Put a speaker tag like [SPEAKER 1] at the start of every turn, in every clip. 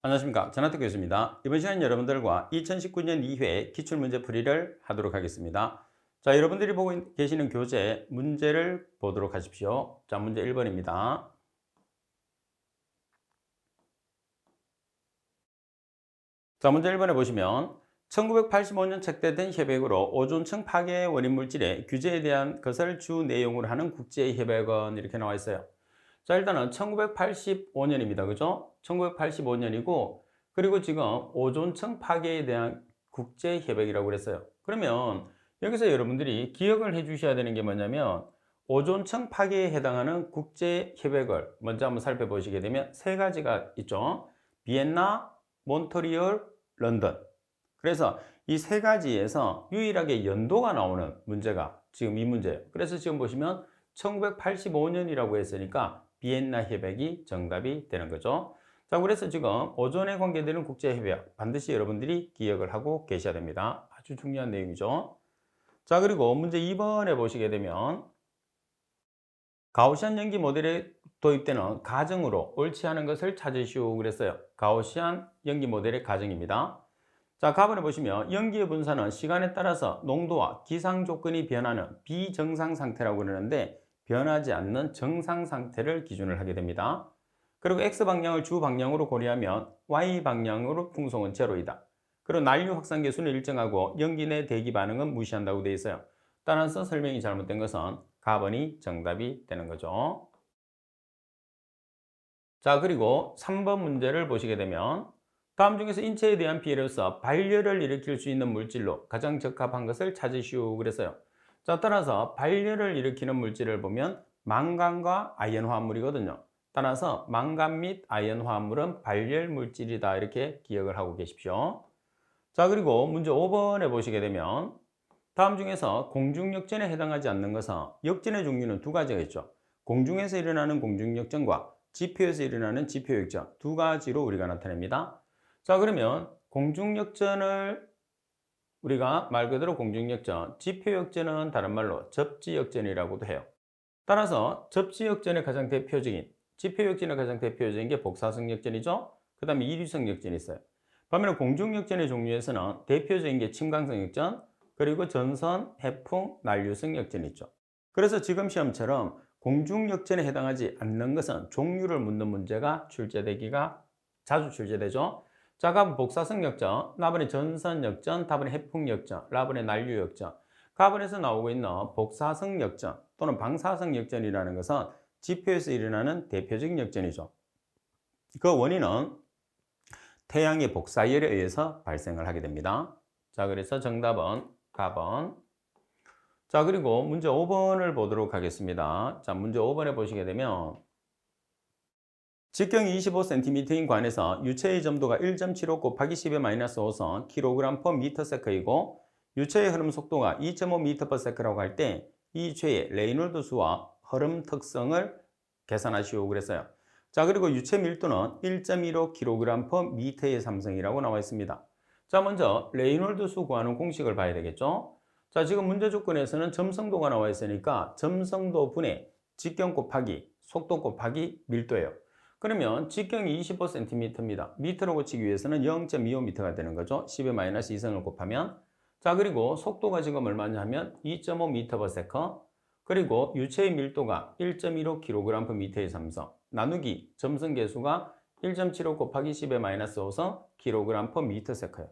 [SPEAKER 1] 안녕하십니까. 전하태 교수입니다. 이번 시간 여러분들과 2019년 2회 기출문제 풀이를 하도록 하겠습니다. 자, 여러분들이 보고 계시는 교재 문제를 보도록 하십시오. 자, 문제 1번입니다. 자, 문제 1번에 보시면 1985년 책대된 협약으로 오존층 파괴 원인 물질의 규제에 대한 것을 주 내용으로 하는 국제협약은 이렇게 나와 있어요. 자, 일단은 1985년입니다. 그죠? 1985년이고, 그리고 지금 오존층 파괴에 대한 국제협약이라고 그랬어요. 그러면 여기서 여러분들이 기억을 해 주셔야 되는 게 뭐냐면, 오존층 파괴에 해당하는 국제협약을 먼저 한번 살펴보시게 되면 세 가지가 있죠. 비엔나, 몬트리올, 런던. 그래서 이 세 가지에서 유일하게 연도가 나오는 문제가 지금 이 문제예요. 그래서 지금 보시면 1985년이라고 했으니까 비엔나 협약이 정답이 되는 거죠. 자, 그래서 지금 오존에 관계되는 국제협약 반드시 여러분들이 기억을 하고 계셔야 됩니다. 아주 중요한 내용이죠. 자, 그리고 문제 2번에 보시게 되면 가우시안 연기 모델에 도입되는 가정으로 옳지 않은 것을 찾으시오 그랬어요. 가우시안 연기 모델의 가정입니다. 자, 가번에 보시면 연기의 분산은 시간에 따라서 농도와 기상 조건이 변하는 비정상 상태라고 그러는데 변하지 않는 정상 상태를 기준을 하게 됩니다. 그리고 X방향을 주 방향으로 고려하면 Y방향으로 풍속은 제로이다. 그리고 난류 확산 계수는 일정하고 연기 내 대기 반응은 무시한다고 되어 있어요. 따라서 설명이 잘못된 것은 가번이 정답이 되는 거죠. 자, 그리고 3번 문제를 보시게 되면 다음 중에서 인체에 대한 피해로서 발열을 일으킬 수 있는 물질로 가장 적합한 것을 찾으시오 그랬어요. 자, 따라서 발열을 일으키는 물질을 보면 망간과 아연 화합물이거든요. 따라서 망간 및 아연 화합물은 발열 물질이다 이렇게 기억을 하고 계십시오. 자, 그리고 문제 5번에 보시게 되면 다음 중에서 공중역전에 해당하지 않는 것은 역전의 종류는 두 가지가 있죠. 공중에서 일어나는 공중역전과 지표에서 일어나는 지표역전 두 가지로 우리가 나타냅니다. 자, 그러면 공중역전을 우리가 말 그대로 공중역전, 지표역전은 다른 말로 접지역전이라고도 해요. 따라서 접지역전의 가장 대표적인, 지표역전의 가장 대표적인 게 복사성 역전이죠. 그 다음에 이류성 역전이 있어요. 반면에 공중역전의 종류에서는 대표적인 게 침강성 역전, 그리고 전선, 해풍, 난류성 역전이 있죠. 그래서 지금 시험처럼 공중역전에 해당하지 않는 것은 종류를 묻는 문제가 출제되기가 자주 출제되죠. 자, 가번 복사성 역전, 나번에 전선 역전, 다번에 해풍 역전, 라번에 난류 역전. 가번에서 나오고 있는 복사성 역전 또는 방사성 역전이라는 것은 지표에서 일어나는 대표적인 역전이죠. 그 원인은 태양의 복사열에 의해서 발생을 하게 됩니다. 자, 그래서 정답은 가번. 자, 그리고 문제 5번을 보도록 하겠습니다. 자, 문제 5번에 보시게 되면 직경이 25cm인 관에서 유체의 점도가 1.75 곱하기 10의 마이너스 5선 kg/m이고 유체의 흐름 속도가 2.5m/s라고 할 때 이 유체의 레이놀드 수와 흐름 특성을 계산하시오 그랬어요. 자, 그리고 유체 밀도는 1.15 kg/m의 3성이라고 나와 있습니다. 자, 먼저 레이놀드 수 구하는 공식을 봐야 되겠죠. 자, 지금 문제 조건에서는 점성도가 나와 있으니까 점성도 분의 직경 곱하기 속도 곱하기 밀도예요. 그러면 직경이 25cm입니다. 미터로 고치기 위해서는 0.25m가 되는 거죠. 10의 마이너스 2성을 곱하면. 자, 그리고 속도가 지금 얼마냐 하면 2.5m/s. 그리고 유체의 밀도가 1.15 kg/m의 3성. 나누기 점성계수가 1.75 곱하기 10의 마이너스 5성 kg/m예요.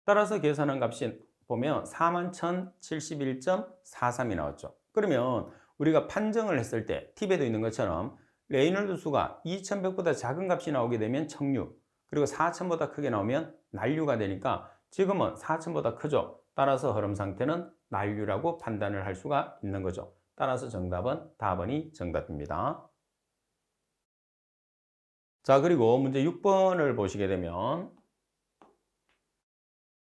[SPEAKER 1] 따라서 계산한 값이 보면 41,071.43이 나왔죠. 그러면 우리가 판정을 했을 때 팁에도 있는 것처럼 레이놀드 수가 2100보다 작은 값이 나오게 되면 청류, 그리고 4000보다 크게 나오면 난류가 되니까 지금은 4000보다 크죠. 따라서 흐름 상태는 난류라고 판단을 할 수가 있는 거죠. 따라서 정답은 답번이 정답입니다. 자, 그리고 문제 6번을 보시게 되면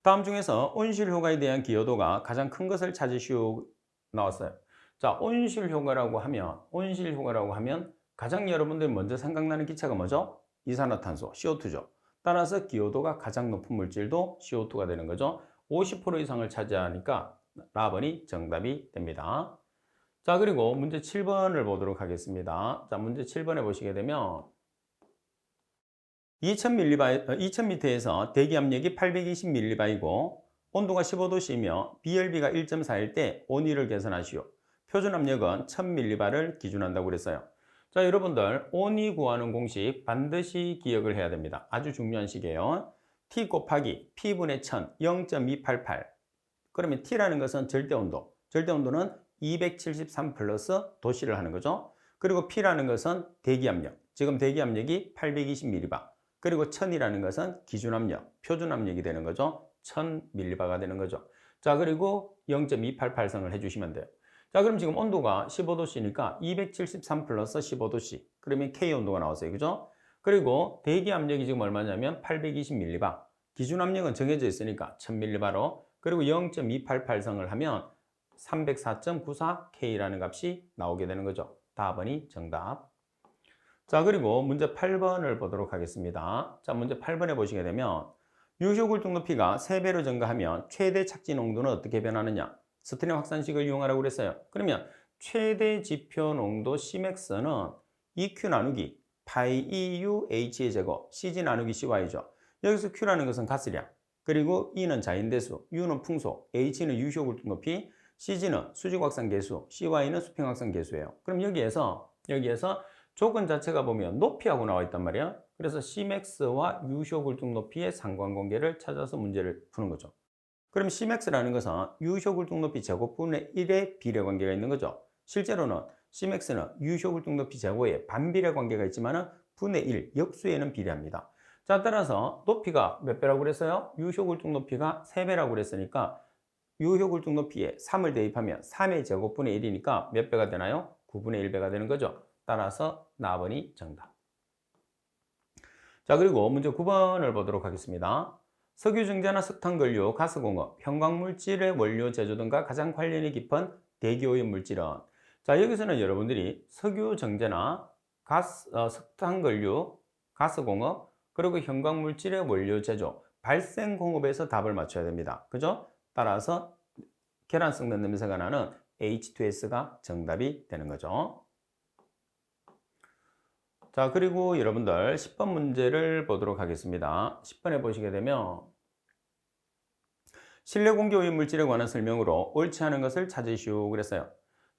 [SPEAKER 1] 다음 중에서 온실 효과에 대한 기여도가 가장 큰 것을 찾으시오 나왔어요. 자, 온실 효과라고 하면 가장 여러분들이 먼저 생각나는 기체가 뭐죠? 이산화탄소, CO2죠. 따라서 기여도가 가장 높은 물질도 CO2가 되는 거죠. 50% 이상을 차지하니까 라번이 정답이 됩니다. 자, 그리고 문제 7번을 보도록 하겠습니다. 자, 문제 7번에 보시게 되면 2000m에서 대기 압력이 820mB이고 온도가 15도씨이며 B열비가 1.4일 때 온위를 계산하시오. 표준 압력은 1000mB를 기준한다고 그랬어요. 자, 여러분들 온위 구하는 공식 반드시 기억을 해야 됩니다. 아주 중요한 식이에요. T 곱하기 P분의 1000 0.288. 그러면 T라는 것은 절대온도. 절대온도는 273 플러스 도씨를 하는 거죠. 그리고 P라는 것은 대기압력. 지금 대기압력이 820mB. 그리고 1000이라는 것은 기준압력, 표준압력이 되는 거죠. 1000mB가 되는 거죠. 자, 그리고 0.288성을 해주시면 돼요. 자, 그럼 지금 온도가 15도씨니까 273 플러스 15도씨. 그러면 K 온도가 나왔어요. 그죠? 그리고 대기압력이 지금 얼마냐면 820mB. 기준압력은 정해져 있으니까 1000mB로. 그리고 0.288성을 하면 304.94K라는 값이 나오게 되는 거죠. 답은이 정답. 자, 그리고 문제 8번을 보도록 하겠습니다. 자, 문제 8번에 보시게 되면 유효굴중 높이가 3배로 증가하면 최대 착지 농도는 어떻게 변하느냐? 스트림 확산식을 이용하라고 그랬어요. 그러면 최대 지표 농도 Cmax는 EQ 나누기 파이 EU H의 제곱 CG 나누기 CY죠. 여기서 Q라는 것은 가스량, 그리고 E는 자연대수, U는 풍속, H는 유효굴중 높이, CG는 수직 확산 계수, CY는 수평 확산 계수예요. 그럼 여기에서 조건 자체가 보면 높이하고 나와 있단 말이야. 그래서 Cmax와 유효굴중 높이의 상관관계를 찾아서 문제를 푸는 거죠. 그럼 Cmax라는 것은 유효굴중 높이 제곱분의 1의 비례 관계가 있는 거죠. 실제로는 Cmax는 유효굴중 높이 제곱에 반비례 관계가 있지만 분의 1, 역수에는 비례합니다. 자, 따라서 높이가 몇 배라고 그랬어요? 유효굴중 높이가 3배라고 그랬으니까 유효굴중 높이에 3을 대입하면 3의 제곱분의 1이니까 몇 배가 되나요? 9분의 1배가 되는 거죠. 따라서 나번이 정답. 자, 그리고 문제 9번을 보도록 하겠습니다. 석유증자나 석탄근류, 가스공업, 형광물질의 원료 제조 등과 가장 관련이 깊은 대기오염 물질은, 자, 여기서는 여러분들이 석유증자나 석탄근류, 가스공업, 그리고 형광물질의 원료 제조, 발생공업에서 답을 맞춰야 됩니다. 그죠? 따라서 계란 썩는 냄새가 나는 H2S가 정답이 되는 거죠. 자, 그리고 여러분들 10번 문제를 보도록 하겠습니다. 10번에 보시게 되면 실내 공기 오염 물질에 관한 설명으로 옳지 않은 것을 찾으시오 그랬어요.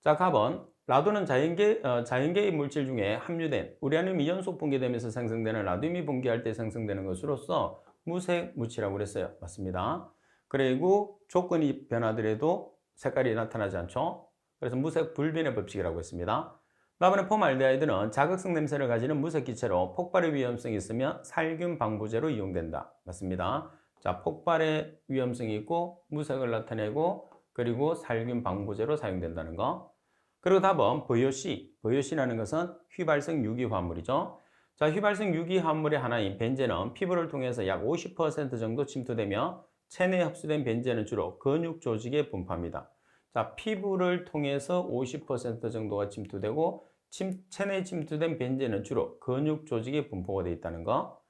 [SPEAKER 1] 자, 답은 라도는 자연계의 물질 중에 함유된 우라늄이 연속 분解되면서 생성되는 라듐이 분解할 때 생성되는 것으로서 무색 물질이라고 그랬어요. 맞습니다. 그리고 조건이 변하더라도 색깔이 나타나지 않죠. 그래서 무색 불변의 법칙이라고 했습니다. 다음에 폼알데하이드는 자극성 냄새를 가지는 무색 기체로 폭발의 위험성이 있으며 살균 방부제로 이용된다. 맞습니다. 자, 폭발의 위험성이 있고 무색을 나타내고 그리고 살균 방부제로 사용된다는 거. 그리고 답은 VOC. VOC라는 것은 휘발성 유기화합물이죠. 자, 휘발성 유기화합물의 하나인 벤젠은 피부를 통해서 약 50% 정도 침투되며 체내에 흡수된 벤젠은 주로 근육 조직에 분포합니다. 자, 피부를 통해서 50% 정도가 침투되고 체내에 침투된 벤젠은 주로 근육 조직에 분포가 되어 있다는 거.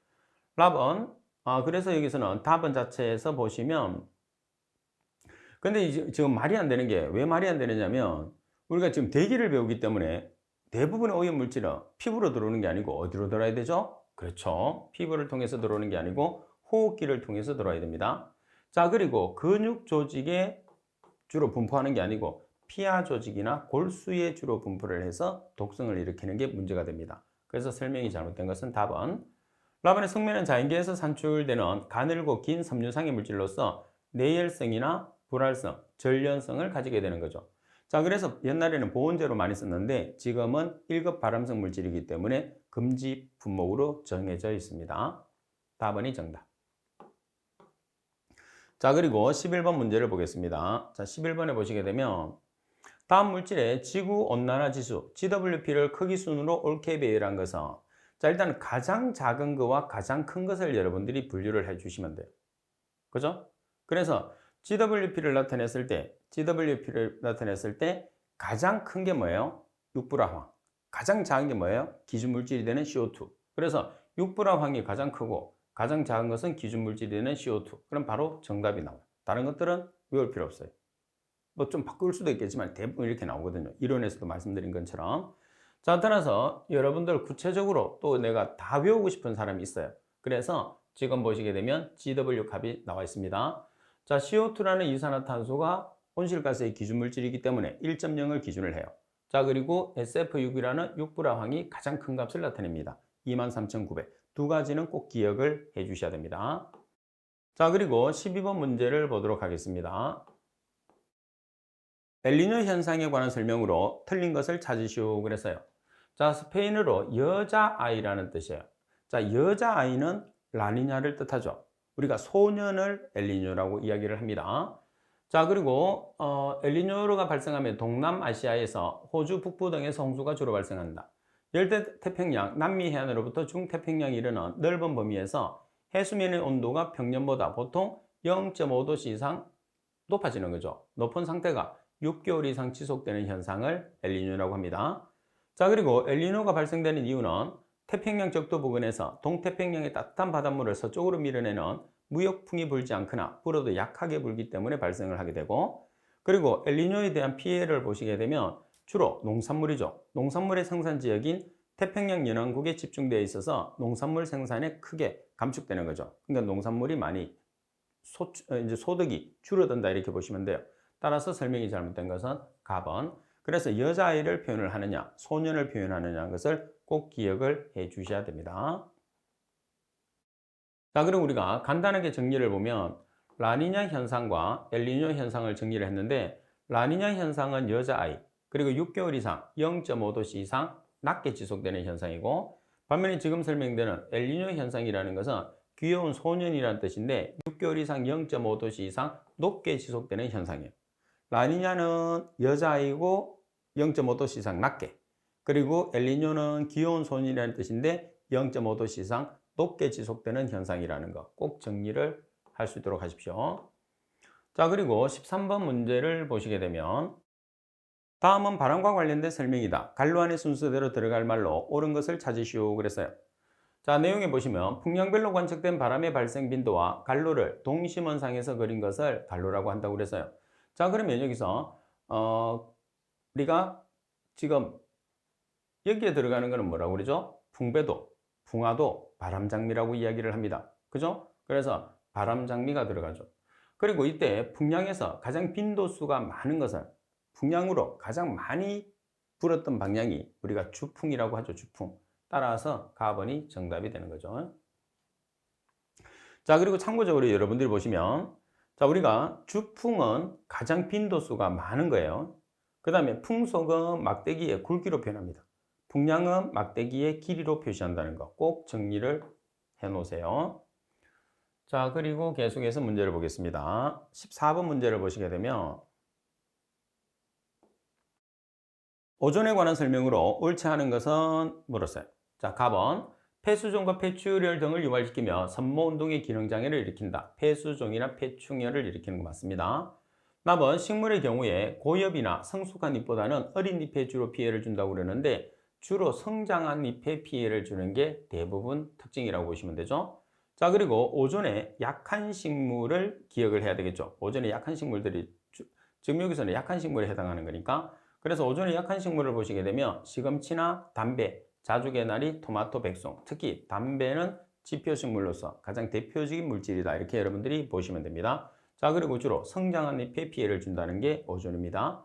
[SPEAKER 1] 답은 그래서 여기서는 답은 자체에서 보시면 근데 지금 말이 안 되는 게 왜 말이 안 되느냐면 우리가 지금 대기를 배우기 때문에 대부분의 오염 물질은 피부로 들어오는 게 아니고 어디로 들어야 되죠? 그렇죠. 피부를 통해서 들어오는 게 아니고 호흡기를 통해서 들어와야 됩니다. 자, 그리고 근육 조직에 주로 분포하는 게 아니고 피하 조직이나 골수에 주로 분포를 해서 독성을 일으키는 게 문제가 됩니다. 그래서 설명이 잘못된 것은 답은 라반의 성면은 자연계에서 산출되는 가늘고 긴 섬유상의 물질로서 내열성이나 불활성, 전련성을 가지게 되는 거죠. 자, 그래서 옛날에는 보온제로 많이 썼는데 지금은 1급 발암성 물질이기 때문에 금지 품목으로 정해져 있습니다. 답은이 정답. 자, 그리고 11번 문제를 보겠습니다. 자, 11번에 보시게 되면 다음 물질의 지구온난화 지수 GWP를 크기 순으로 옳게 배열한 것은, 자, 일단 가장 작은 거와 가장 큰 것을 여러분들이 분류를 해 주시면 돼요. 그죠? 그래서 GWP를 나타냈을 때 가장 큰 게 뭐예요? 육불화황. 가장 작은 게 뭐예요? 기준 물질이 되는 CO2. 그래서 육불화황이 가장 크고 가장 작은 것은 기준 물질이 되는 CO2. 그럼 바로 정답이 나와요. 다른 것들은 외울 필요 없어요. 뭐 좀 바꿀 수도 있겠지만 대부분 이렇게 나오거든요. 이론에서도 말씀드린 것처럼. 자, 따라서 여러분들 구체적으로 또 내가 다 외우고 싶은 사람이 있어요. 그래서 지금 보시게 되면 GW 값이 나와 있습니다. 자, CO2라는 이산화탄소가 온실가스의 기준물질이기 때문에 1.0을 기준을 해요. 자, 그리고 SF6이라는 육불화황이 가장 큰 값을 나타냅니다. 23,900. 두 가지는 꼭 기억을 해 주셔야 됩니다. 자, 그리고 12번 문제를 보도록 하겠습니다. 엘니뇨 현상에 관한 설명으로 틀린 것을 찾으시오 그랬어요. 자, 스페인어로 여자아이라는 뜻이에요. 자, 여자아이는 라니냐를 뜻하죠. 우리가 소년을 엘니뇨라고 이야기를 합니다. 자, 그리고 엘니뇨가 발생하면 동남아시아에서 호주 북부 등에서 홍수가 주로 발생한다. 열대태평양, 남미 해안으로부터 중태평양에 이르는 넓은 범위에서 해수면의 온도가 평년보다 보통 0.5도씨 이상 높아지는 거죠. 높은 상태가 6개월 이상 지속되는 현상을 엘니뇨라고 합니다. 자, 그리고 엘니뇨가 발생되는 이유는 태평양 적도 부근에서 동태평양의 따뜻한 바닷물을 서쪽으로 밀어내는 무역풍이 불지 않거나 불어도 약하게 불기 때문에 발생을 하게 되고, 그리고 엘니뇨에 대한 피해를 보시게 되면 주로 농산물이죠. 농산물의 생산 지역인 태평양 연안국에 집중되어 있어서 농산물 생산에 크게 감축되는 거죠. 그러니까 농산물이 많이 이제 소득이 줄어든다 이렇게 보시면 돼요. 따라서 설명이 잘못된 것은 가번. 그래서 여자아이를 표현을 하느냐, 소년을 표현하느냐는 것을 꼭 기억을 해 주셔야 됩니다. 자, 그럼 우리가 간단하게 정리를 보면 라니냐 현상과 엘니뇨 현상을 정리를 했는데, 라니냐 현상은 여자아이, 그리고 6개월 이상 0.5도씨 이상 낮게 지속되는 현상이고, 반면에 지금 설명되는 엘니뇨 현상이라는 것은 귀여운 소년이라는 뜻인데 6개월 이상 0.5도씨 이상 높게 지속되는 현상이에요. 라니냐는 여자아이고 0.5도씨 이상 낮게, 그리고 엘니뇨는 귀여운 소년이라는 뜻인데 0.5도씨 이상 높게 지속되는 현상이라는 거 꼭 정리를 할 수 있도록 하십시오. 자, 그리고 13번 문제를 보시게 되면 다음은 바람과 관련된 설명이다. 갈로 안의 순서대로 들어갈 말로 옳은 것을 찾으시오 그랬어요. 자, 내용에 보시면 풍량별로 관측된 바람의 발생 빈도와 갈로를 동심원상에서 그린 것을 갈로라고 한다고 그랬어요. 자, 그러면 여기서 우리가 지금 여기에 들어가는 것은 뭐라고 그러죠? 풍배도, 풍화도, 바람장미라고 이야기를 합니다. 그죠? 그래서 바람장미가 들어가죠. 그리고 이때 풍량에서 가장 빈도수가 많은 것은 풍량으로 가장 많이 불었던 방향이 우리가 주풍이라고 하죠. 주풍. 따라서 가번이 정답이 되는 거죠. 자, 그리고 참고적으로 여러분들이 보시면, 자, 우리가 주풍은 가장 빈도수가 많은 거예요. 그 다음에 풍속은 막대기의 굵기로 표현합니다. 풍량은 막대기의 길이로 표시한다는 거 꼭 정리를 해 놓으세요. 자, 그리고 계속해서 문제를 보겠습니다. 14번 문제를 보시게 되면 오존에 관한 설명으로 옳지 않은 것은 물었어요. 자, 가번. 폐수종과 폐출혈 등을 유발시키며 산모운동의 기능장애를 일으킨다. 폐수종이나 폐충혈을 일으키는 거 맞습니다. 나번 식물의 경우에 고엽이나 성숙한 잎보다는 어린 잎에 주로 피해를 준다고 그러는데 주로 성장한 잎에 피해를 주는 게 대부분 특징이라고 보시면 되죠. 자, 그리고 오존에 약한 식물을 기억을 해야 되겠죠. 오존에 약한 식물들이 지금 여기서는 약한 식물에 해당하는 거니까, 그래서 오존에 약한 식물을 보시게 되면 시금치나 담배, 자주개나리, 토마토, 백송, 특히 담배는 지표식물로서 가장 대표적인 물질이다 이렇게 여러분들이 보시면 됩니다. 자, 그리고 주로 성장한 잎에 피해를 준다는 게 오존입니다.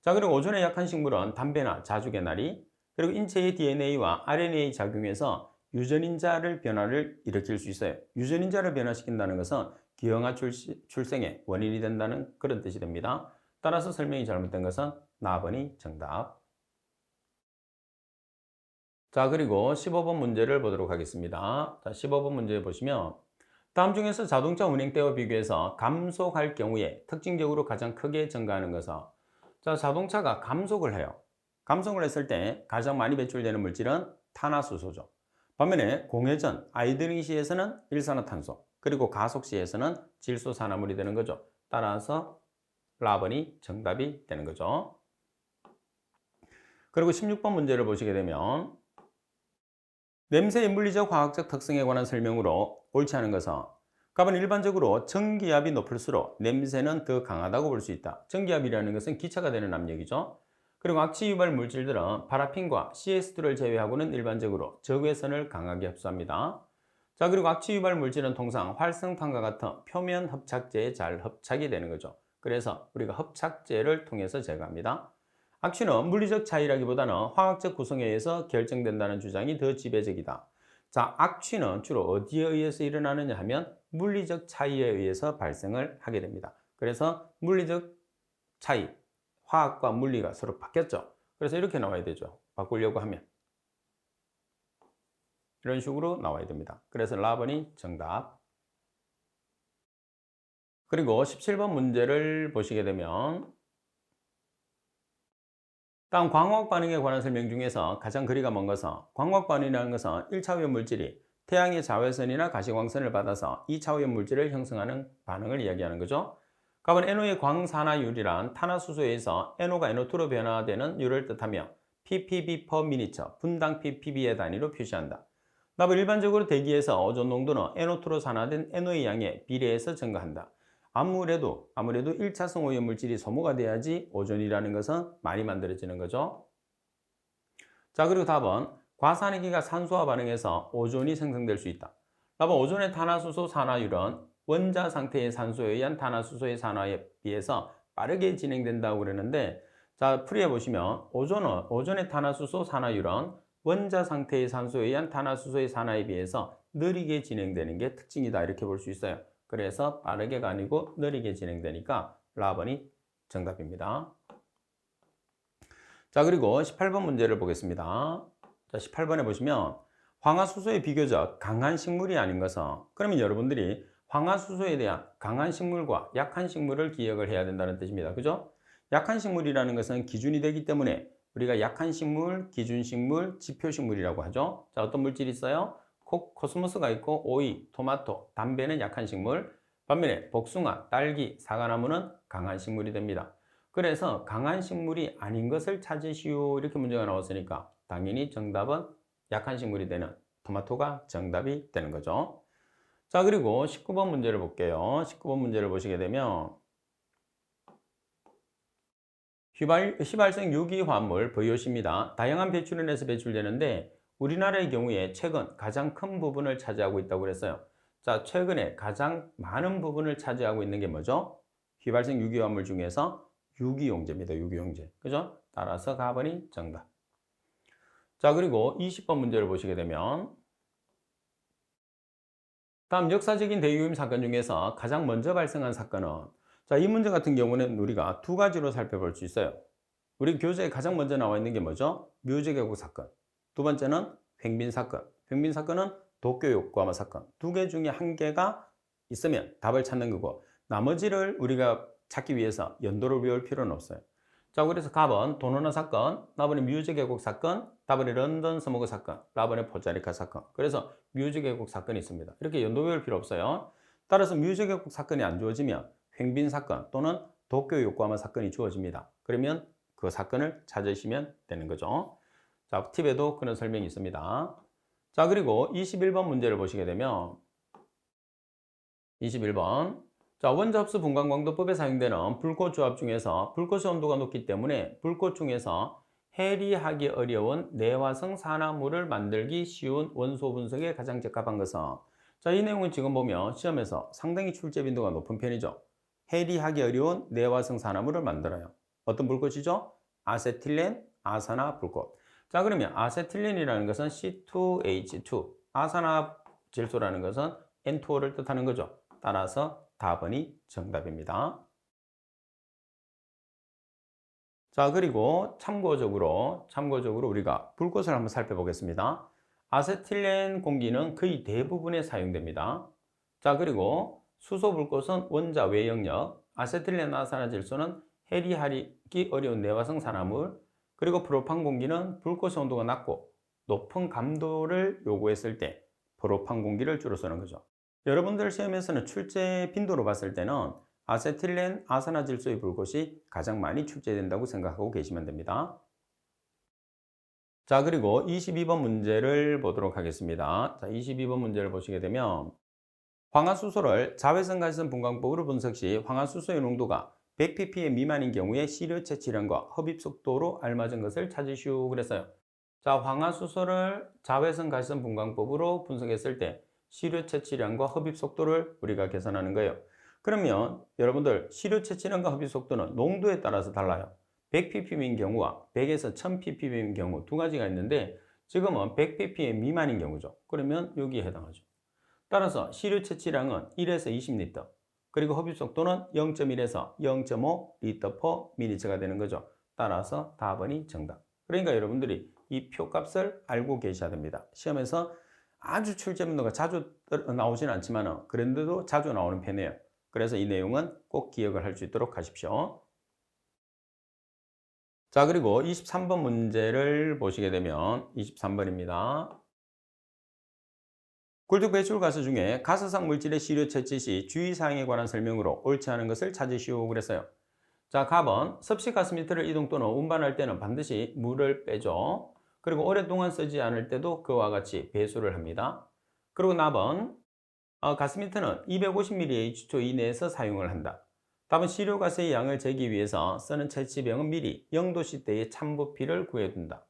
[SPEAKER 1] 자, 그리고 오존에 약한 식물은 담배나 자주개나리, 그리고 인체의 DNA와 RNA 작용해서 유전인자를 변화를 일으킬 수 있어요. 유전인자를 변화시킨다는 것은 기형아 출생의 원인이 된다는 그런 뜻이 됩니다. 따라서 설명이 잘못된 것은 나번이 정답. 자, 그리고 15번 문제를 보도록 하겠습니다. 자, 15번 문제 보시면 다음 중에서 자동차 운행 때와 비교해서 감속할 경우에 특징적으로 가장 크게 증가하는 것은, 자, 자동차가 감속을 해요. 감속을 했을 때 가장 많이 배출되는 물질은 탄화수소죠. 반면에 공회전, 아이들링 시에서는 일산화탄소, 그리고 가속 시에서는 질소산화물이 되는 거죠. 따라서 라번이 정답이 되는 거죠. 그리고 16번 문제를 보시게 되면 냄새의 물리적 화학적 특성에 관한 설명으로 옳지 않은 것은, 가번 일반적으로 전기압이 높을수록 냄새는 더 강하다고 볼 수 있다. 전기압이라는 것은 기차가 되는 압력이죠. 그리고 악취 유발 물질들은 파라핀과 CS2를 제외하고는 일반적으로 적외선을 강하게 흡수합니다. 자, 그리고 악취 유발 물질은 통상 활성탄과 같은 표면 흡착제에 잘 흡착이 되는 거죠. 그래서 우리가 흡착제를 통해서 제거합니다. 악취는 물리적 차이라기보다는 화학적 구성에 의해서 결정된다는 주장이 더 지배적이다. 자, 악취는 주로 어디에 의해서 일어나느냐 하면 물리적 차이에 의해서 발생을 하게 됩니다. 그래서 물리적 차이, 화학과 물리가 서로 바뀌었죠. 그래서 이렇게 나와야 되죠. 바꾸려고 하면. 이런 식으로 나와야 됩니다. 그래서 라번이 정답. 그리고 17번 문제를 보시게 되면 다음 광학 반응에 관한 설명 중에서 가장 거리가 먼 것은 광학 반응이라는 것은 1차 오염 물질이 태양의 자외선이나 가시광선을 받아서 2차 오염 물질을 형성하는 반응을 이야기하는 거죠. 갑은 NO의 광산화율이란 탄화수소에 의해서 NO가 NO2로 변화되는 율을 뜻하며 ppb per minute, 분당 ppb의 단위로 표시한다. 답은 일반적으로 대기에서 오존 농도는 NO2로 산화된 NO의 양에 비례해서 증가한다. 아무래도 1차성 오염 물질이 소모가 돼야지 오존이라는 것은 많이 만들어지는 거죠. 자, 그리고 답은 과산화기가 산소와 반응해서 오존이 생성될 수 있다. 답은 오존의 탄화수소 산화율은 원자 상태의 산소에 의한 탄화수소의 산화에 비해서 빠르게 진행된다고 그러는데, 자, 풀이해 보시면 오존의 탄화수소 산화율은 원자 상태의 산소에 의한 탄화수소의 산화에 비해서 느리게 진행되는 게 특징이다, 이렇게 볼 수 있어요. 그래서 빠르게가 아니고 느리게 진행되니까 라번이 정답입니다. 자, 그리고 18번 문제를 보겠습니다. 자, 18번에 보시면 황화수소의 비교적 강한 식물이 아닌 것은, 그러면 여러분들이 황화수소에 대한 강한 식물과 약한 식물을 기억을 해야 된다는 뜻입니다. 그죠? 약한 식물이라는 것은 기준이 되기 때문에 우리가 약한 식물, 기준식물, 지표식물이라고 하죠. 자, 어떤 물질이 있어요? 코스모스가 있고 오이, 토마토, 담배는 약한 식물, 반면에 복숭아, 딸기, 사과나무는 강한 식물이 됩니다. 그래서 강한 식물이 아닌 것을 찾으시오, 이렇게 문제가 나왔으니까 당연히 정답은 약한 식물이 되는 토마토가 정답이 되는 거죠. 자, 그리고 19번 문제를 볼게요. 19번 문제를 보시게 되면 휘발성 유기화합물 VOC입니다. 다양한 배출원에서 배출되는데 우리나라의 경우에 최근 가장 큰 부분을 차지하고 있다고 그랬어요. 자, 최근에 가장 많은 부분을 차지하고 있는 게 뭐죠? 휘발성 유기화합물 중에서 유기용제입니다. 유기용제. 그죠? 따라서 4번이 정답. 자, 그리고 20번 문제를 보시게 되면 다음 역사적인 대유임 사건 중에서 가장 먼저 발생한 사건은, 자, 이 문제 같은 경우는 우리가 두 가지로 살펴볼 수 있어요. 우리 교재에 가장 먼저 나와 있는 게 뭐죠? 묘제개국 사건. 두 번째는 횡빈 사건. 횡빈 사건은 도쿄 요코하마 사건. 두 개 중에 한 개가 있으면 답을 찾는 거고, 나머지를 우리가 찾기 위해서 연도를 외울 필요는 없어요. 자, 그래서 답은 도노나 사건, 라번의 묘제개국 사건, 답은 런던 서머그 사건, 라번의 포자리카 사건. 그래서 묘제개국 사건이 있습니다. 이렇게 연도 외울 필요 없어요. 따라서 묘제개국 사건이 안 주어지면 횡빈 사건 또는 도쿄 요코하마 사건이 주어집니다. 그러면 그 사건을 찾으시면 되는 거죠. 자, 팁에도 그런 설명이 있습니다. 자, 그리고 21번 문제를 보시게 되면 21번. 자, 원자흡수 분광광도법에 사용되는 불꽃 조합 중에서 불꽃의 온도가 높기 때문에 불꽃 중에서 해리하기 어려운 내화성 산화물을 만들기 쉬운 원소 분석에 가장 적합한 것은, 자, 이 내용은 지금 보면 시험에서 상당히 출제 빈도가 높은 편이죠. 해리하기 어려운 내화성 산화물을 만들어요. 어떤 불꽃이죠? 아세틸렌, 아산화 불꽃. 자, 그러면 아세틸렌이라는 것은 C2H2, 아산화 질소라는 것은 N2O를 뜻하는 거죠. 따라서 답번이 정답입니다. 자, 그리고 참고적으로 우리가 불꽃을 한번 살펴보겠습니다. 아세틸렌 공기는 거의 대부분에 사용됩니다. 자, 그리고 수소 불꽃은 원자 외영역, 아세틸렌 아산화질소는 해리하기 어려운 내화성 산화물, 그리고 프로판 공기는 불꽃의 온도가 낮고 높은 감도를 요구했을 때 프로판 공기를 주로 쓰는 거죠. 여러분들 시험에서는 출제 빈도로 봤을 때는 아세틸렌 아산화질소의 불꽃이 가장 많이 출제된다고 생각하고 계시면 됩니다. 자, 그리고 22번 문제를 보도록 하겠습니다. 자, 22번 문제를 보시게 되면 황화수소를 자외선 가시선 분광법으로 분석 시 황화수소의 농도가 100ppm 미만인 경우에 시료 채취량과 흡입 속도로 알맞은 것을 찾으시오 그랬어요. 자, 황화수소를 자외선 가시선 분광법으로 분석했을 때 시료 채취량과 흡입 속도를 우리가 계산하는 거예요. 그러면 여러분들 시료 채취량과 흡입 속도는 농도에 따라서 달라요. 100ppm인 경우와 100에서 1000ppm인 경우 두 가지가 있는데 지금은 100ppm 미만인 경우죠. 그러면 여기에 해당하죠. 따라서 시료 채취량은 1에서 20리터, 그리고 흡입 속도는 0.1에서 0.5 리터 per 미니처가 되는 거죠. 따라서 답은이 정답. 그러니까 여러분들이 이 표값을 알고 계셔야 됩니다. 시험에서 아주 출제 문제가 자주 나오지는 않지만 그런데도 자주 나오는 편이에요. 그래서 이 내용은 꼭 기억을 할 수 있도록 하십시오. 자, 그리고 23번 문제를 보시게 되면 23번입니다. 굴뚝 배출 가스 중에 가스상 물질의 시료 채취 시 주의사항에 관한 설명으로 옳지 않은 것을 찾으시오 그랬어요. 자, 가번 섭씨 가스미터를 이동 또는 운반할 때는 반드시 물을 빼죠. 그리고 오랫동안 쓰지 않을 때도 그와 같이 배수를 합니다. 그리고 나번 가스미터는 250ml H2O 이내에서 사용을 한다. 답은 시료가스의 양을 재기 위해서 쓰는 채취병은 미리 0도씨대의 찬부피를 구해둔다.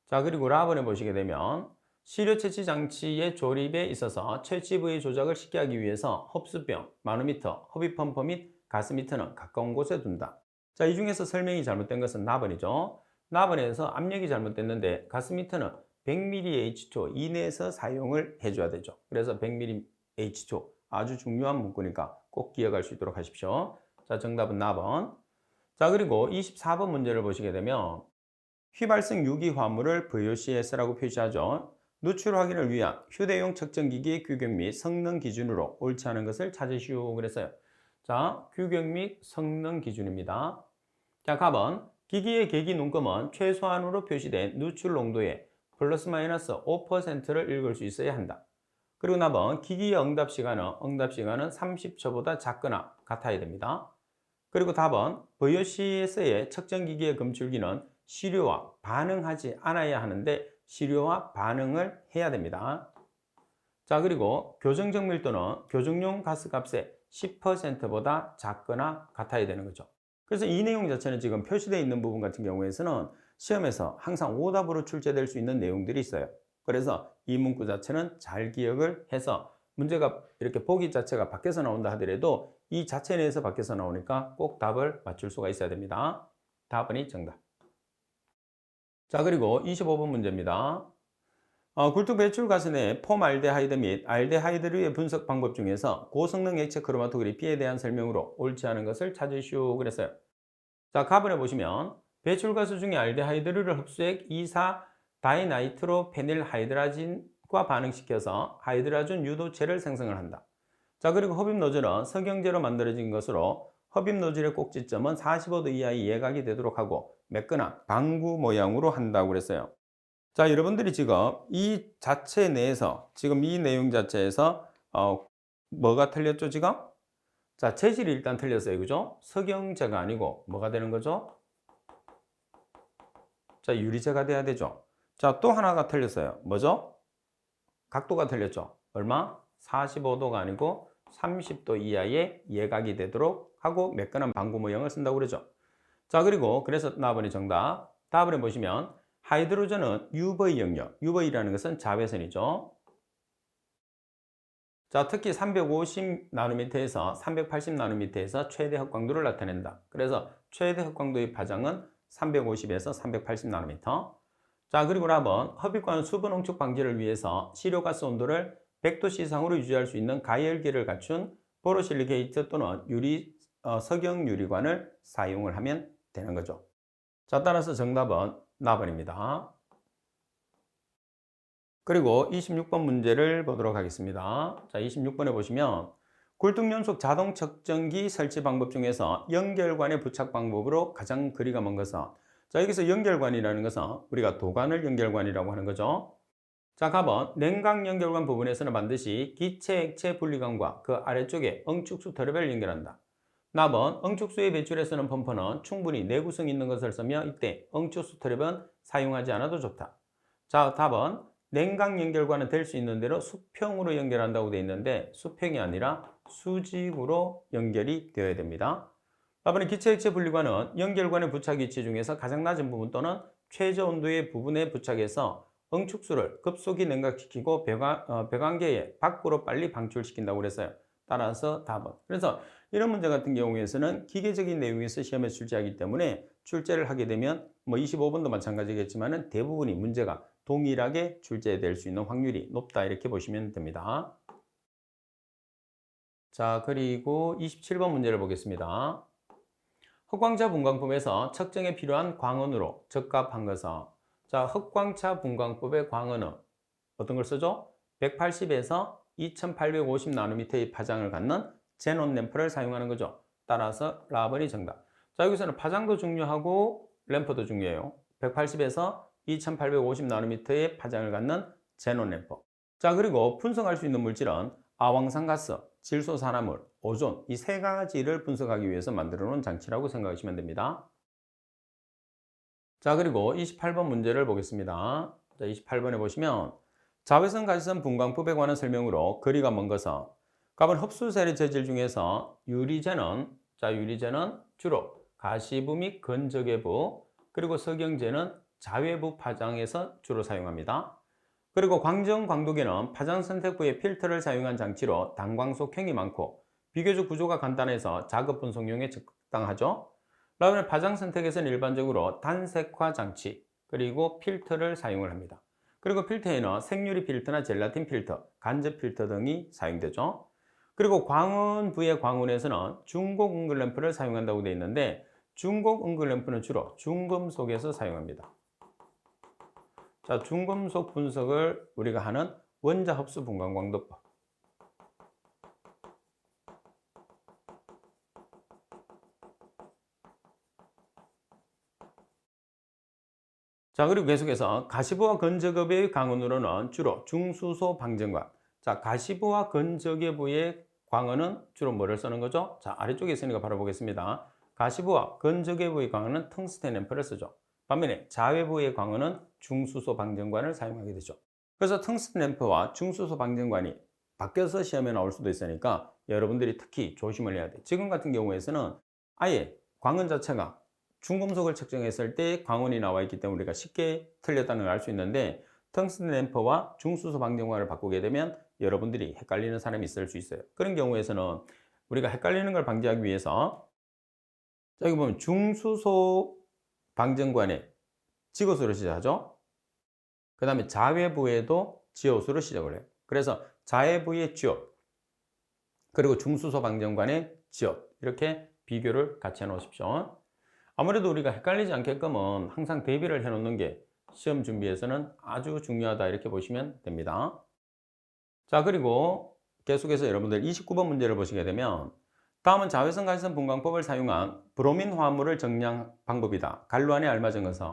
[SPEAKER 1] 자, 그리고 라번에 보시게 되면 시료 채취 장치의 조립에 있어서 채취 부위 조작을 쉽게 하기 위해서 흡수병, 마노미터, 흡입 펌프 및 가스미터는 가까운 곳에 둔다. 자, 이 중에서 설명이 잘못된 것은 나번이죠. 나번에서 압력이 잘못됐는데 가스미터는 100ml H2O 이내에서 사용을 해줘야 되죠. 그래서 100ml H2O 아주 중요한 문구니까 꼭 기억할 수 있도록 하십시오. 자, 정답은 나번. 자, 그리고 24번 문제를 보시게 되면 휘발성 유기화물을 VOCS라고 표시하죠. 누출 확인을 위한 휴대용 측정기기의 규격 및 성능 기준으로 옳지 않은 것을 찾으시오 그랬어요. 자, 규격 및 성능 기준입니다. 자, 가번 기기의 계기 눈금은 최소한으로 표시된 누출 농도의 플러스 마이너스 5%를 읽을 수 있어야 한다. 그리고 나번 기기의 응답 시간은 30초보다 작거나 같아야 됩니다. 그리고 답은 VOCS의 측정기기의 검출기는 시료와 반응하지 않아야 하는데 시료와 반응을 해야 됩니다. 자, 그리고 교정적 밀도는 교정용 가스값의 10%보다 작거나 같아야 되는 거죠. 그래서 이 내용 자체는 지금 표시되어 있는 부분 같은 경우에서는 시험에서 항상 오답으로 출제될 수 있는 내용들이 있어요. 그래서 이 문구 자체는 잘 기억을 해서 문제가 이렇게 보기 자체가 밖에서 나온다 하더라도 이 자체 내에서 밖에서 나오니까 꼭 답을 맞출 수가 있어야 됩니다. 답은이 정답. 자, 그리고 25번 문제입니다. 굴뚝 배출 가스 내 폼알데하이드 및 알데하이드류의 분석 방법 중에서 고성능 액체 크로마토그래피에 대한 설명으로 옳지 않은 것을 찾으시오 그랬어요. 자, 가번에 보시면 배출가스 중에 알데하이드류를 흡수해 2,4 다이나이트로 페닐 하이드라진과 반응시켜서 하이드라준 유도체를 생성을 한다. 자, 그리고 흡입 노즐은 석영제로 만들어진 것으로 흡입 노즐의 꼭지점은 45도 이하의 예각이 되도록 하고 매끈한 방구 모양으로 한다고 그랬어요. 자, 여러분들이 지금 이 자체 내에서 지금 이 내용 자체에서 뭐가 틀렸죠 지금? 자, 재질이 일단 틀렸어요. 그죠? 석영제가 아니고 뭐가 되는 거죠? 자, 유리제가 돼야 되죠. 자, 또 하나가 틀렸어요. 뭐죠? 각도가 틀렸죠. 얼마? 45도가 아니고 30도 이하의 예각이 되도록 하고 매끈한 방구 모양을 쓴다고 그러죠. 자, 그리고 그래서 나번이 정답. 다음에 보시면 하이드로전은 UV 영역, UV라는 것은 자외선이죠. 자, 특히 350나노미터에서 380나노미터에서 최대 흑광도를 나타낸다. 그래서 최대 흑광도의 파장은 350에서 380나노미터. 자, 그리고 라번 흡입관 수분 응축 방지를 위해서 시료가스 온도를 100도씨 이상으로 유지할 수 있는 가열기를 갖춘 보로실리케이트 또는 석영 유리관을 사용을 하면 되는 거죠. 자, 따라서 정답은 나번입니다. 그리고 26번 문제를 보도록 하겠습니다. 자, 26번에 보시면 굴뚝연속 자동 측정기 설치 방법 중에서 연결관의 부착 방법으로 가장 거리가 먼 것은, 자, 여기서 연결관이라는 것은 우리가 도관을 연결관이라고 하는 거죠. 자, 가번 냉각 연결관 부분에서는 반드시 기체 액체 분리관과 그 아래쪽에 응축수 트랩을 연결한다. 나번 응축수의 배출에 쓰는 펌프는 충분히 내구성이 있는 것을 쓰며 이때 응축수 트랩은 사용하지 않아도 좋다. 자, 답은 냉각 연결관은 될 수 있는 대로 수평으로 연결한다고 되어 있는데 수평이 아니라 수직으로 연결이 되어야 됩니다. 답은 기체 액체 분리관은 연결관의 부착 위치 중에서 가장 낮은 부분 또는 최저 온도의 부분에 부착해서 응축수를 급속히 냉각시키고 배관계의 밖으로 빨리 방출시킨다고 그랬어요. 따라서 답은. 그래서 이런 문제 같은 경우에서는 기계적인 내용에서 시험에 출제하기 때문에 출제를 하게 되면 뭐 25번도 마찬가지겠지만은 대부분이 문제가 동일하게 출제될 수 있는 확률이 높다 이렇게 보시면 됩니다. 자, 그리고 27번 문제를 보겠습니다. 흑광차 분광법에서 측정에 필요한 광원으로 적합한 것은, 자, 흑광차 분광법의 광원은 어떤 걸 쓰죠? 180에서 2850 나노미터의 파장을 갖는 제논 램프를 사용하는 거죠. 따라서 라번이 정답. 자, 여기서는 파장도 중요하고 램프도 중요해요. 180에서 2850 나노미터의 파장을 갖는 제논 램프. 자, 그리고 분석할 수 있는 물질은 아황산가스, 질소산화물, 오존 이 세 가지를 분석하기 위해서 만들어 놓은 장치라고 생각하시면 됩니다. 자, 그리고 28번 문제를 보겠습니다. 자, 28번에 보시면 자외선 가시선 분광법에 관한 설명으로 거리가 먼 것은, 값은 흡수 세례 재질 중에서 유리제는 주로 가시부 및 건적외부, 그리고 석영제는 자외부 파장에서 주로 사용합니다. 그리고 광정 광도계는 파장 선택부에 필터를 사용한 장치로 단광속형이 많고 비교적 구조가 간단해서 작업 분석용에 적당하죠. 그다음에 파장 선택에서는 일반적으로 단색화 장치 그리고 필터를 사용을 합니다. 그리고 필터에는 생유리 필터나 젤라틴 필터, 간접 필터 등이 사용되죠. 그리고 광원부의 광원에서는 중곡 은글램프를 사용한다고 되어 있는데 중곡 은글램프는 주로 중금속에서 사용합니다. 자, 중금속 분석을 우리가 하는 원자 흡수 분광광도법. 자, 그리고 계속해서 가시부와 건적외부의 광원으로는 주로 중수소 방정관. 자, 가시부와 건적외부의 광원은 주로 뭐를 쓰는 거죠? 자, 아래쪽에 있으니까 바로 보겠습니다. 가시부와 건적외부의 광원은 텅스텐 램프를 쓰죠. 반면에 자외부의 광원은 중수소 방정관을 사용하게 되죠. 그래서 텅스텐 램프와 중수소 방정관이 바뀌어서 시험에 나올 수도 있으니까 여러분들이 특히 조심을 해야 돼요. 지금 같은 경우에서는 아예 광원 자체가 중금속을 측정했을 때 광원이 나와 있기 때문에 우리가 쉽게 틀렸다는 걸 알 수 있는데 텅스텐 램프와 중수소 방정관을 바꾸게 되면 여러분들이 헷갈리는 사람이 있을 수 있어요. 그런 경우에서는 우리가 헷갈리는 걸 방지하기 위해서 여기 보면 중수소 방정관에 지꿎으로 시작하죠. 그 다음에 자외부에도 지읒으로 시작을 해요. 그래서 자외부의 지읒 그리고 중수소 방정관의 지읒 이렇게 비교를 같이 해 놓으십시오. 아무래도 우리가 헷갈리지 않게끔은 항상 대비를 해 놓는 게 시험 준비에서는 아주 중요하다 이렇게 보시면 됩니다. 자, 그리고 계속해서 여러분들 29번 문제를 보시게 되면 다음은 자외선 가시선 분광법을 사용한 브로민 화합물을 정량 방법이다. 간루안에 알맞은 것은,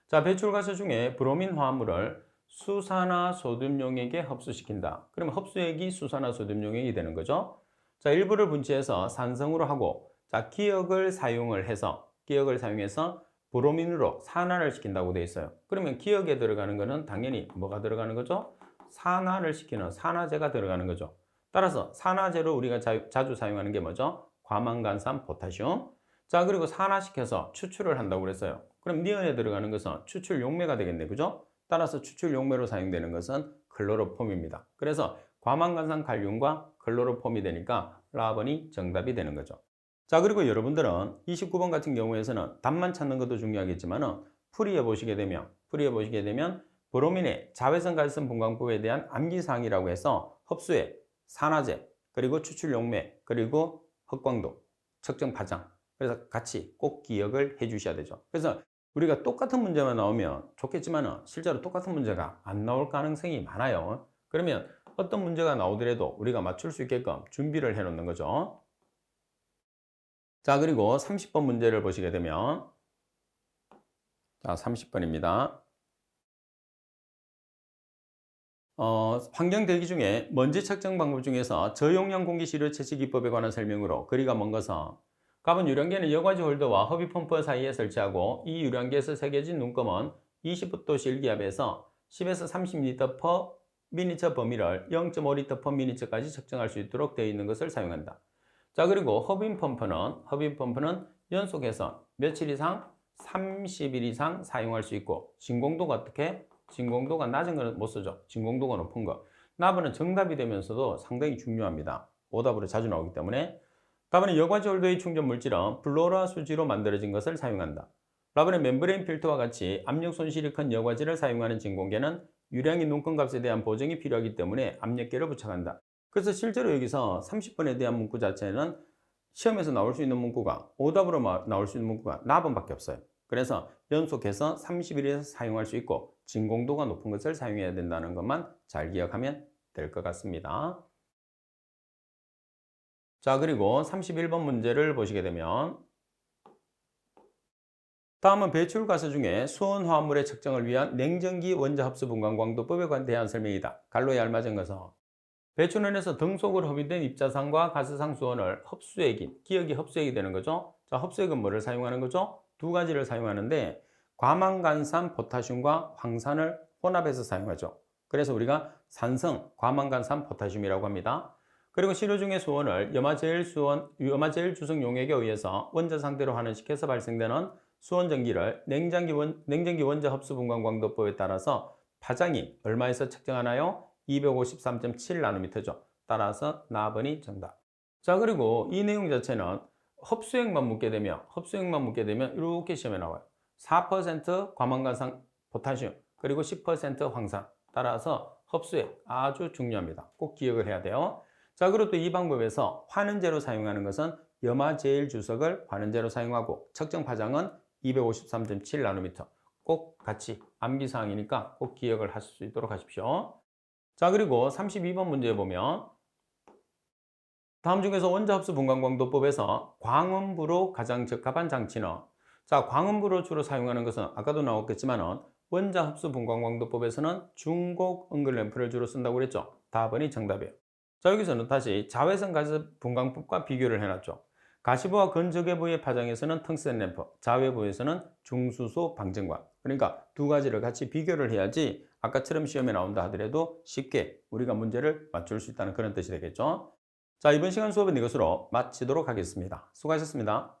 [SPEAKER 1] 자, 배출가스 중에 브로민 화합물을 수산화소듐용액에 흡수시킨다. 그러면 흡수액이 수산화소듐용액이 되는 거죠. 자, 일부를 분치해서 산성으로 하고 자, 기역을 사용해서 브로민으로 산화를 시킨다고 되어 있어요. 그러면 기역에 들어가는 거는 당연히 뭐가 들어가는 거죠? 산화를 시키는 산화제가 들어가는 거죠. 따라서 산화제로 우리가 자주 사용하는 게 뭐죠? 과망간산 포타슘. 자, 그리고 산화시켜서 추출을 한다고 그랬어요. 그럼 니은에 들어가는 것은 추출 용매가 되겠네, 그죠? 따라서 추출 용매로 사용되는 것은 클로로폼입니다. 그래서 과망간산 칼륨과 클로로폼이 되니까 라번이 정답이 되는 거죠. 자, 그리고 여러분들은 29번 같은 경우에서는 답만 찾는 것도 중요하겠지만 풀이해 보시게 되면 브로민의 자외선 가시선 분광법에 대한 암기사항이라고 해서 흡수액, 산화제, 그리고 추출 용매, 그리고 흑광도, 측정 파장. 그래서 같이 꼭 기억을 해 주셔야 되죠. 그래서 우리가 똑같은 문제만 나오면 좋겠지만 실제로 똑같은 문제가 안 나올 가능성이 많아요. 그러면 어떤 문제가 나오더라도 우리가 맞출 수 있게끔 준비를 해 놓는 거죠. 자, 그리고 30번 문제를 보시게 되면 자, 30번입니다. 환경 대기 중에 먼지 측정 방법 중에서 저용량 공기 시료 채취 기법에 관한 설명으로 거리가 먼 것은, 값은 유량계는 여과지 홀더와 허비 펌프 사이에 설치하고 이 유량계에서 새겨진 눈금은 20도 실기압에서 10에서 30L per 미니처 범위를 0.5L per 미니처까지 측정할 수 있도록 되어 있는 것을 사용한다. 자, 그리고 허빈 펌프는 연속해서 며칠 이상 30일 이상 사용할 수 있고 진공도가 어떻게 진공도가 낮은 거는 못 쓰죠. 진공도가 높은 거. 나버는 정답이 되면서도 상당히 중요합니다. 오답으로 자주 나오기 때문에. 답은 여과지 홀더의 충전 물질은 플로라 수지로 만들어진 것을 사용한다. 라버는 멤브레인 필터와 같이 압력 손실이 큰 여과지를 사용하는 진공계는 유량이 높은 값에 대한 보정이 필요하기 때문에 압력계를 부착한다. 그래서 실제로 여기서 30번에 대한 문구 자체는 시험에서 나올 수 있는 문구가 오답으로 나올 수 있는 문구가 나번밖에 없어요. 그래서 연속해서 30일에서 사용할 수 있고 진공도가 높은 것을 사용해야 된다는 것만 잘 기억하면 될 것 같습니다. 자, 그리고 31번 문제를 보시게 되면 다음은 배출가스 중에 수온 화합물의 측정을 위한 냉전기 원자 흡수 분광 광도법에 관한 대한 설명이다. 갈로에 알맞은 것은 배출원에서 등속으로 흡입된 입자산과 가스상 수온을 흡수액인, 기억이 흡수액이 되는 거죠. 자, 흡수액은 뭐를 사용하는 거죠? 두 가지를 사용하는데 과망간산 포타슘과 황산을 혼합해서 사용하죠. 그래서 우리가 산성 과망간산 포타슘이라고 합니다. 그리고 시료 중의 수온을 염화제일 주성 용액에 의해서 원자 상태로 환원시켜서 발생되는 수온 전기를 냉전기 원자 흡수 분광 광도법에 따라서 파장이 얼마에서 측정하나요? 253.7나노미터죠. 따라서 나번이 정답. 자, 그리고 이 내용 자체는 흡수액만 묻게 되면 이렇게 시험에 나와요. 4% 과망간산 포타슘 그리고 10% 황산. 따라서 흡수액 아주 중요합니다. 꼭 기억을 해야 돼요. 자, 그리고 또 이 방법에서 환원제로 사용하는 것은 염화제일 주석을 환원제로 사용하고 측정 파장은 253.7나노미터. 꼭 같이 암기사항이니까 꼭 기억을 하실 수 있도록 하십시오. 자, 그리고 32번 문제에 보면 다음 중에서 원자흡수 분광광도법에서 광음부로 가장 적합한 장치는 자, 광음부로 주로 사용하는 것은 아까도 나왔겠지만 원자흡수 분광광도법에서는 중곡 은글램프를 주로 쓴다고 그랬죠. 답은이 정답이에요. 자, 여기서는 다시 자외선 가스 분광법과 비교를 해놨죠. 가시부와 건조개부의 파장에서는 텅스텐 램프, 자외부에서는 중수소 방전관. 그러니까 두 가지를 같이 비교를 해야지 아까처럼 시험에 나온다 하더라도 쉽게 우리가 문제를 맞출 수 있다는 그런 뜻이 되겠죠. 자, 이번 시간 수업은 이것으로 마치도록 하겠습니다. 수고하셨습니다.